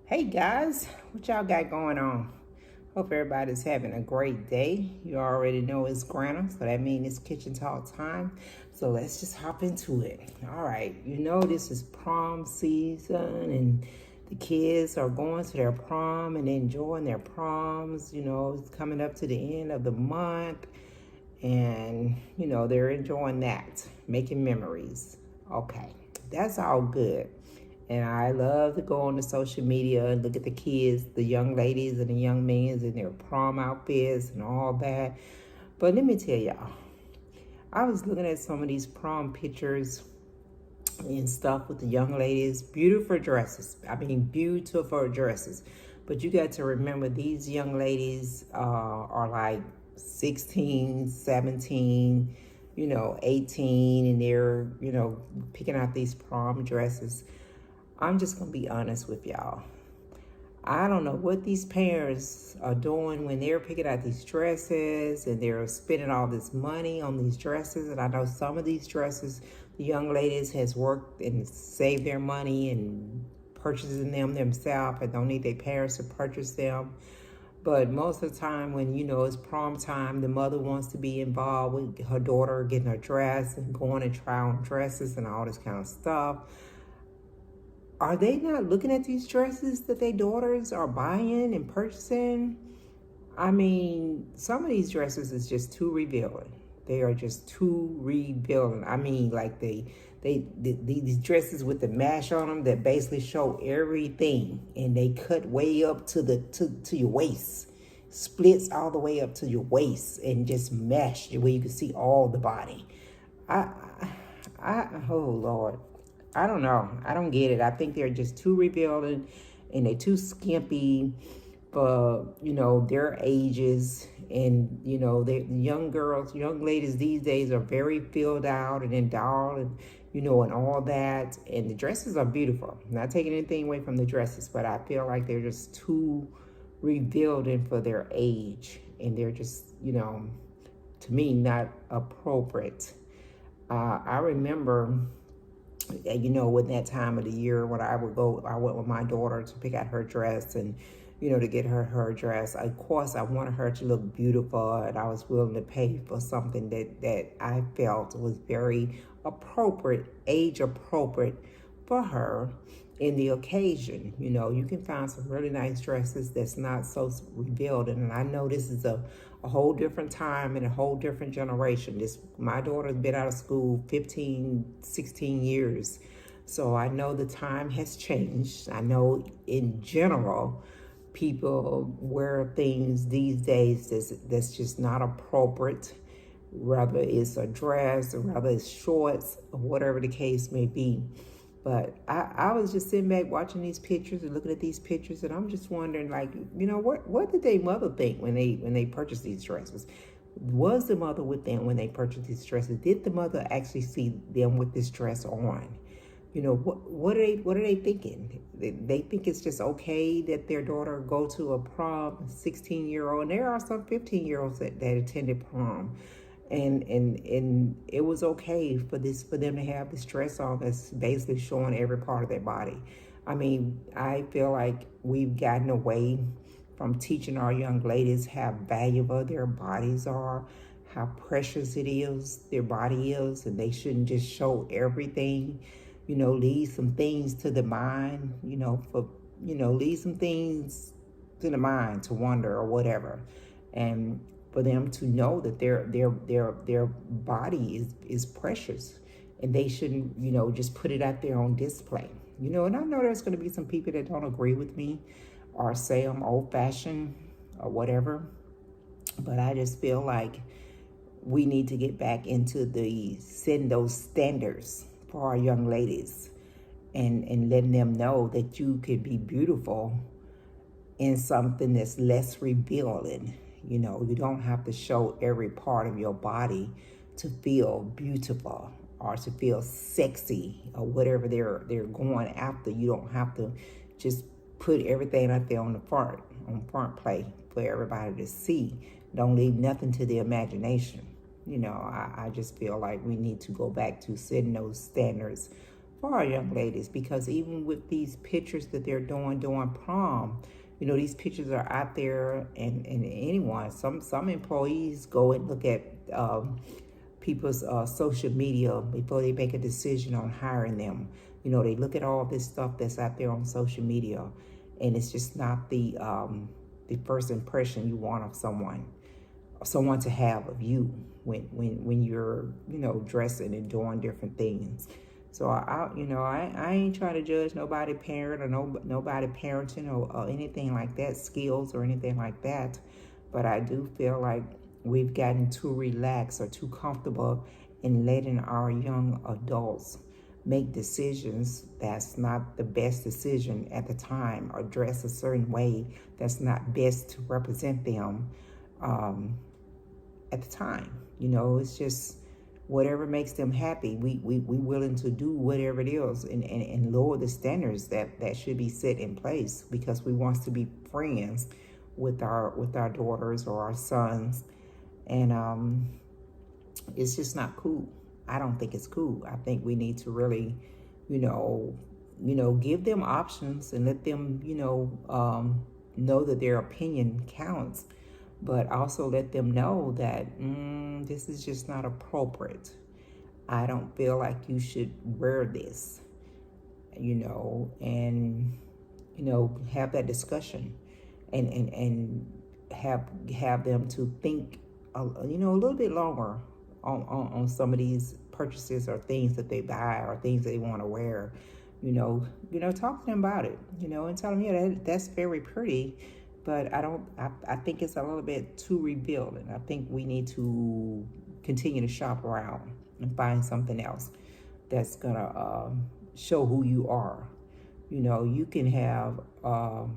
Hey guys, what y'all got going on? Hope everybody's having a great day. You already know it's Granna, so that means it's kitchen talk time. So let's just hop into it. All right, this is prom season and the kids are going to their prom and enjoying their proms. It's coming up to the end of the month and, they're enjoying that, making memories. Okay, that's all good. And I love to go on the social media and look at the kids, the young ladies and the young men in their prom outfits and all that. But let me tell y'all, I was looking at some of these prom pictures and stuff with the young ladies. Beautiful dresses. I mean, beautiful dresses. But you got to remember these young ladies are like 16, 17, 18, and they're, picking out these prom dresses. I'm just going to be honest with y'all. I don't know what these parents are doing when they're picking out these dresses and they're spending all this money on these dresses. And I know some of these dresses, the young ladies has worked and saved their money and purchasing them themselves and don't need their parents to purchase them. But most of the time when, it's prom time, the mother wants to be involved with her daughter getting her dress and going and try on dresses and all this kind of stuff. Are they not looking at these dresses that their daughters are buying and purchasing? I mean, some of these dresses is just too revealing. They are just too revealing. I mean, like these dresses with the mesh on them that basically show everything, and they cut way up to your waist, splits all the way up to your waist, and just mesh where you can see all the body. Oh Lord. I don't know. I don't get it. I think they're just too revealing and they're too skimpy for, their ages. And, the young girls, young ladies these days are very filled out and endowed and, and all that. And the dresses are beautiful. I'm not taking anything away from the dresses, but I feel like they're just too revealing for their age. And they're just, to me, not appropriate. I remember with that time of the year when I went with my daughter to pick out her dress and, to get her dress. Of course, I wanted her to look beautiful and I was willing to pay for something that I felt was very appropriate, age appropriate for her in the occasion. You can find some really nice dresses that's not so revealed. And I know this is a whole different time and a whole different generation. My daughter's been out of school 15, 16 years. So I know the time has changed. I know in general, people wear things these days that's just not appropriate, whether it's a dress or whether it's shorts or whatever the case may be. But I was just sitting back watching these pictures and looking at these pictures, and I'm just wondering, like, what did their mother think when they purchased these dresses? Was the mother with them when they purchased these dresses? Did the mother actually see them with this dress on? What are they thinking? They think it's just okay that their daughter go to a prom, 16-year-old, and there are some 15-year-olds that attended prom. And it was okay for them to have this dress on that's basically showing every part of their body. I mean, I feel like we've gotten away from teaching our young ladies how valuable their bodies are, how precious it is, their body is, and they shouldn't just show everything. Leave some things to the mind, leave some things to the mind to wonder or whatever. And for them to know that their body is precious and they shouldn't, just put it out there on display. And I know there's going to be some people that don't agree with me or say I'm old-fashioned or whatever, but I just feel like we need to get back into setting those standards for our young ladies and letting them know that you could be beautiful in something that's less revealing. You don't have to show every part of your body to feel beautiful or to feel sexy or whatever they're going after. You don't have to just put everything out there on front plate for everybody to see. Don't leave nothing to the imagination. I just feel like we need to go back to setting those standards for our young ladies, because even with these pictures that they're doing during prom, you know, these pictures are out there, and anyone, some employees go and look at people's social media before they make a decision on hiring them. You know, they look at all this stuff that's out there on social media, and it's just not the first impression you want of someone to have of you when you're, you know, dressing and doing different things. So I ain't trying to judge nobody parent or nobody parenting or anything like that, skills or anything like that. But I do feel like we've gotten too relaxed or too comfortable in letting our young adults make decisions that's not the best decision at the time, or dress a certain way that's not best to represent them at the time. You know, it's just whatever makes them happy. We willing to do whatever it is, and lower the standards that should be set in place, because we want to be friends with our daughters or our sons. And it's just not cool. I don't think it's cool. I think we need to really, give them options and let them, know that their opinion counts, but also let them know that this is just not appropriate. I don't feel like you should wear this, and have that discussion, and have them to think, a little bit longer on some of these purchases or things that they buy or things they want to wear. Talk to them about it, and tell them, yeah, that's very pretty, but I think it's a little bit too revealing. I think we need to continue to shop around and find something else that's gonna show who you are. You can have a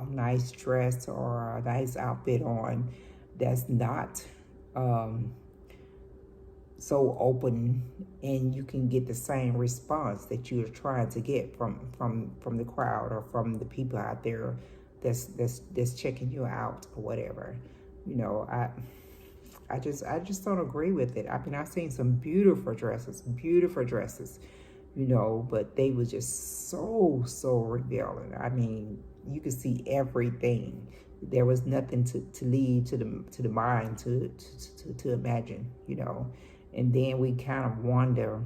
nice dress or a nice outfit on that's not so open, and you can get the same response that you're trying to get from the crowd or from the people out there that's checking you out or whatever. I just don't agree with it. I mean, I've seen some beautiful dresses, but they were just so revealing. I mean, you could see everything. There was nothing to lead to the mind to imagine, And then we kind of wonder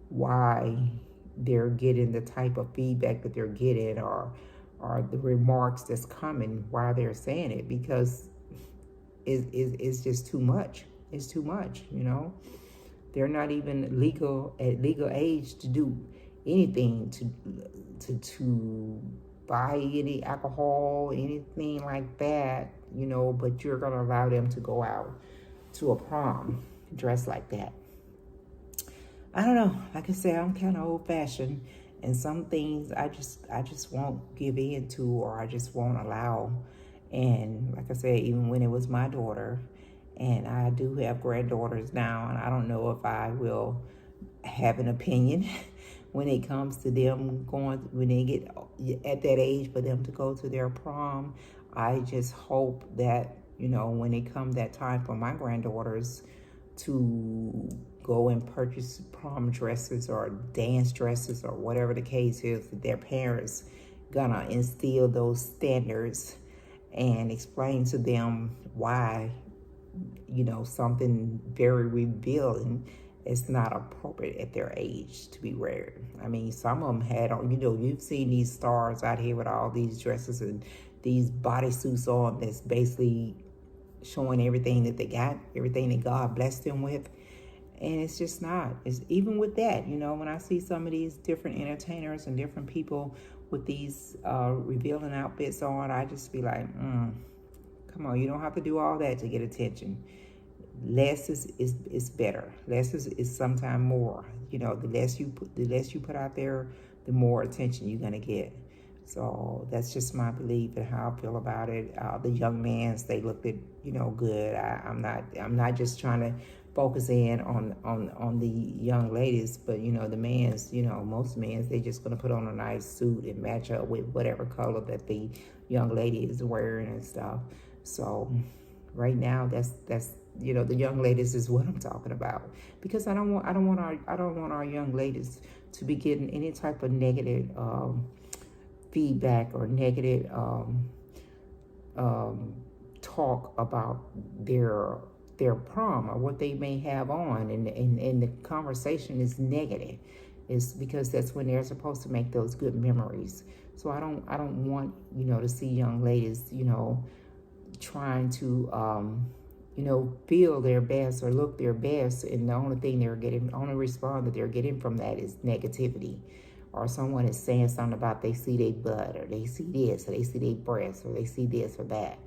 why they're getting the type of feedback that they're getting, or the remarks that's coming, why they're saying it, because it's just too much. It's too much, They're not even at legal age to do anything, to buy any alcohol, anything like that, but you're gonna allow them to go out to a prom dressed like that. I don't know. Like I said, I'm kind of old-fashioned, and some things I just won't give in to, or I just won't allow. And like I said, even when it was my daughter, and I do have granddaughters now, and I don't know if I will have an opinion when it comes to them when they get at that age for them to go to their prom. I just hope that, when it comes that time for my granddaughters to go and purchase prom dresses or dance dresses or whatever the case is, that their parents gonna instill those standards and explain to them why, something very revealing is not appropriate at their age to be wearing. I mean, some of them had on, you've seen these stars out here with all these dresses and these bodysuits on that's basically showing everything that they got, everything that God blessed them with. And it's just not. It's even with that, when I see some of these different entertainers and different people with these revealing outfits on, I just be like, come on, you don't have to do all that to get attention. Less is better. Less is sometimes more. The less you put out there, the more attention you're gonna get. So that's just my belief and how I feel about it. The young mans, they looked at good. I'm not just trying to focus in on the young ladies, but the mans, most mans, they just gonna put on a nice suit and match up with whatever color that the young lady is wearing and stuff. So Right now, that's the young ladies is what I'm talking about, because I don't want our young ladies to be getting any type of negative feedback or negative um, talk about their their prom or what they may have on, and the conversation is negative. Is because that's when they're supposed to make those good memories. So I don't want to see young ladies trying to feel their best or look their best, and the only thing they're getting, only response that they're getting from that is negativity, or someone is saying something about they see their butt, or they see this, or they see their breasts, or they see this or that.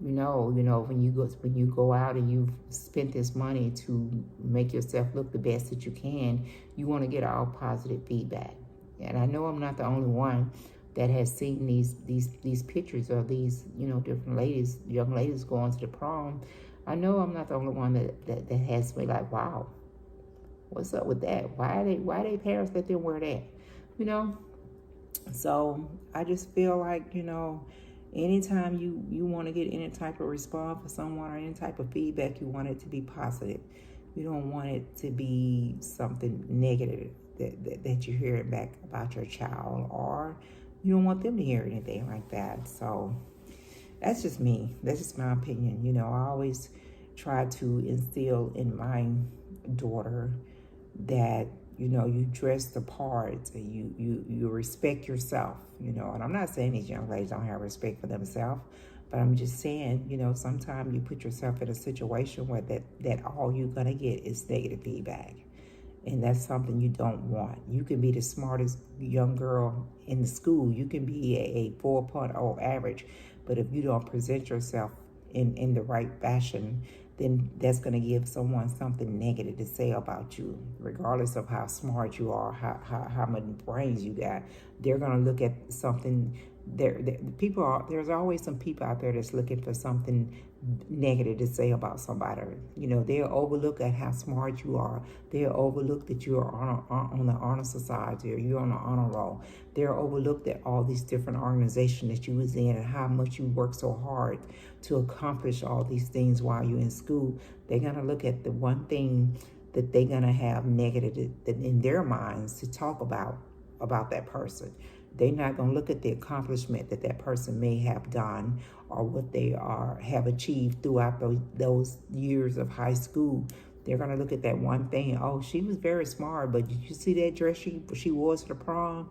When you go out and you've spent this money to make yourself look the best that you can, you want to get all positive feedback. And I know I'm not the only one that has seen these pictures of these different ladies, young ladies going to the prom. I know I'm not the only one that has me like, wow, what's up with that? Why they parents let them wear that? You know? So I just feel like, anytime you want to get any type of response for someone or any type of feedback, you want it to be positive. You don't want it to be something negative that you're hearing back about your child, or you don't want them to hear anything like that. So that's just me. That's just my opinion. I always try to instill in my daughter that you dress the part, and you respect yourself. And I'm not saying these young ladies don't have respect for themselves, but I'm just saying, sometimes you put yourself in a situation where that all you're gonna get is negative feedback, and that's something you don't want. You can be the smartest young girl in the school. You can be a 4.0 average, but if you don't present yourself in the right fashion, then that's going to give someone something negative to say about you, regardless of how smart you are, how much brains you got. They're going to look at something. There's always some people out there that's looking for something negative to say about somebody. They'll overlook at how smart you are. They'll overlook that you're on the honor society, or you're on the honor roll. They're overlooked at all these different organizations that you was in, and how much you work so hard to accomplish all these things while you're in school. They're gonna look at the one thing that they're gonna have negative in their minds to talk about that person. They're not going to look at the accomplishment that person may have done, or what they have achieved throughout those years of high school. They're going to look at that one thing. Oh, she was very smart, but did you see that dress she wore to the prom?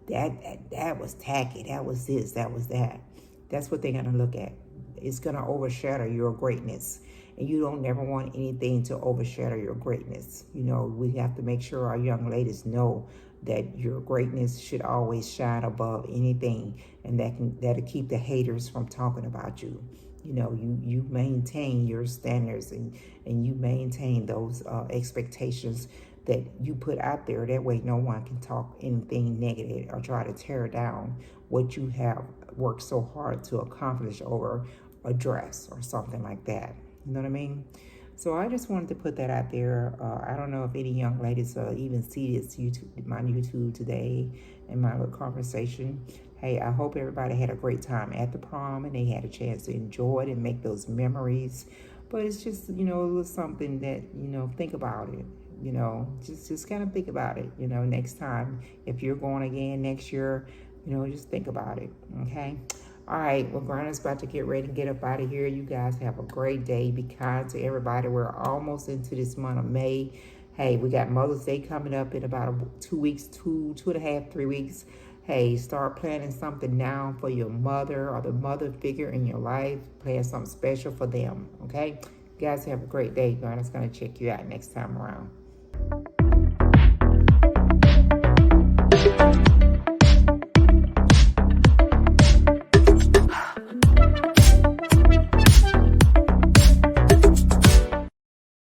That was tacky. That was this. That was that. That's what they're going to look at. It's going to overshadow your greatness. And you don't never want anything to overshadow your greatness. We have to make sure our young ladies know that your greatness should always shine above anything, and that'll keep the haters from talking about you. You maintain your standards, and you maintain those expectations that you put out there. That way no one can talk anything negative or try to tear down what you have worked so hard to accomplish over a dress or something like that. You know what I mean? So I just wanted to put that out there. I don't know if any young ladies even see this my YouTube today in my little conversation. Hey, I hope everybody had a great time at the prom, and they had a chance to enjoy it and make those memories. But it's just, a little something that, think about it. Just kind of think about it. Next time, if you're going again next year, just think about it. Okay. All right, well, Granna's about to get ready to get up out of here. You guys have a great day. Be kind to everybody. We're almost into this month of May. Hey, we got Mother's Day coming up in about 2 weeks, two and a half, 3 weeks. Hey, start planning something now for your mother or the mother figure in your life. Plan something special for them, okay? You guys have a great day. Granna's going to check you out next time around.